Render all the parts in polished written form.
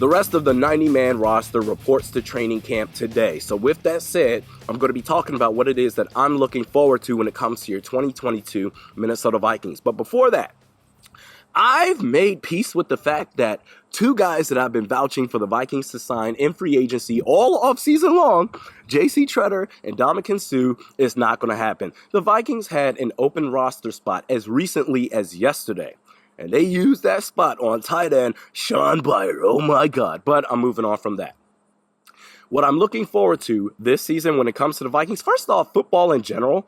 The rest of the 90-man roster reports to training camp today. So with that said, I'm going to be talking about what it is that I'm looking forward to when it comes to your 2022 Minnesota Vikings. But before that, I've made peace with the fact that two guys that I've been vouching for the Vikings to sign in free agency all offseason long, J.C. Tretter and Ndamukong Suh, is not going to happen. The Vikings had an open roster spot as recently as yesterday, and they used that spot on tight end Sean Byer. Oh my God. But I'm moving on from that. What I'm looking forward to this season when it comes to the Vikings, first off, football in general.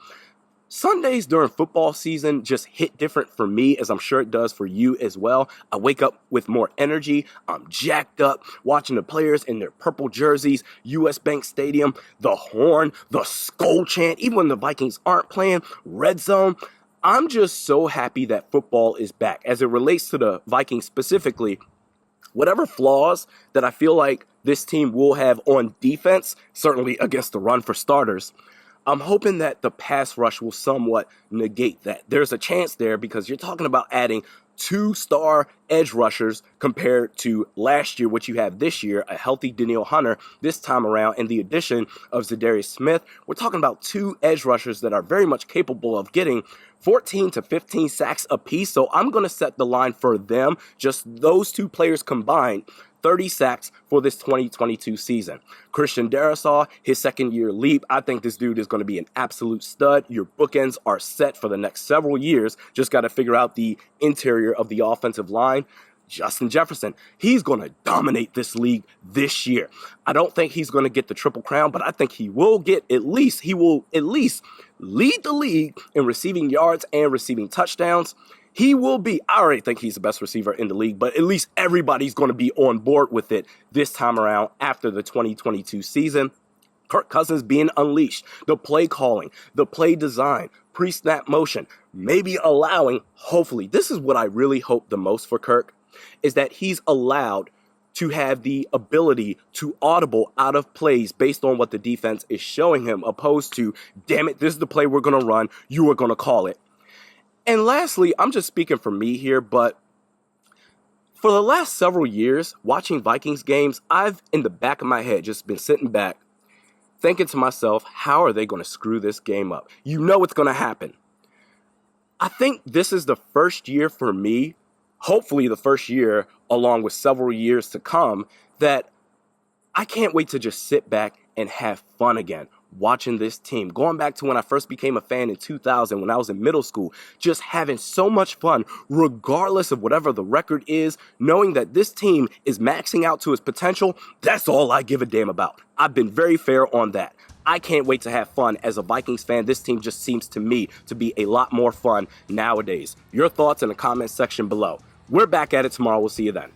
Sundays during football season just hit different for me, as I'm sure it does for you as well. I wake up with more energy. I'm jacked up watching the players in their purple jerseys, US Bank Stadium, the horn, the skull chant, even when the Vikings aren't playing, red zone. I'm just so happy that football is back. As it relates to the Vikings specifically, whatever flaws that I feel like this team will have on defense, certainly against the run for starters, I'm hoping that the pass rush will somewhat negate that. There's a chance there because you're talking about adding 2-star edge rushers compared to last year, what you have this year, a healthy Danielle Hunter this time around, and the addition of Zadarius Smith. We're talking about 2 edge rushers that are very much capable of getting 14 to 15 sacks apiece. So I'm going to set the line for them, just those 2 players combined, 30 sacks for this 2022 season. Christian Darrisaw, his second-year leap. I think this dude is going to be an absolute stud. Your bookends are set for the next several years. Just got to figure out the interior of the offensive line. Justin Jefferson, he's going to dominate this league this year. I don't think he's going to get the Triple Crown, but I think he will at least lead the league in receiving yards and receiving touchdowns. He will be, I already think he's the best receiver in the league, but at least everybody's going to be on board with it this time around after the 2022 season. Kirk Cousins being unleashed, the play calling, the play design, pre-snap motion, maybe allowing, hopefully, this is what I really hope the most for Kirk, is that he's allowed to have the ability to audible out of plays based on what the defense is showing him, opposed to, damn it, this is the play we're going to run, you are going to call it. And lastly, I'm just speaking for me here, but for the last several years, watching Vikings games, I've, in the back of my head, just been sitting back, thinking to myself, how are they going to screw this game up? You know it's going to happen. I think this is the first year for me, hopefully the first year, along with several years to come, that I can't wait to just sit back and have fun again watching this team. Going back to when I first became a fan in 2000, when I was in middle school, just having so much fun, regardless of whatever the record is, knowing that this team is maxing out to its potential, that's all I give a damn about. I've been very fair on that. I can't wait to have fun as a Vikings fan. This team just seems to me to be a lot more fun nowadays. Your thoughts in the comments section below. We're back at it tomorrow. We'll see you then.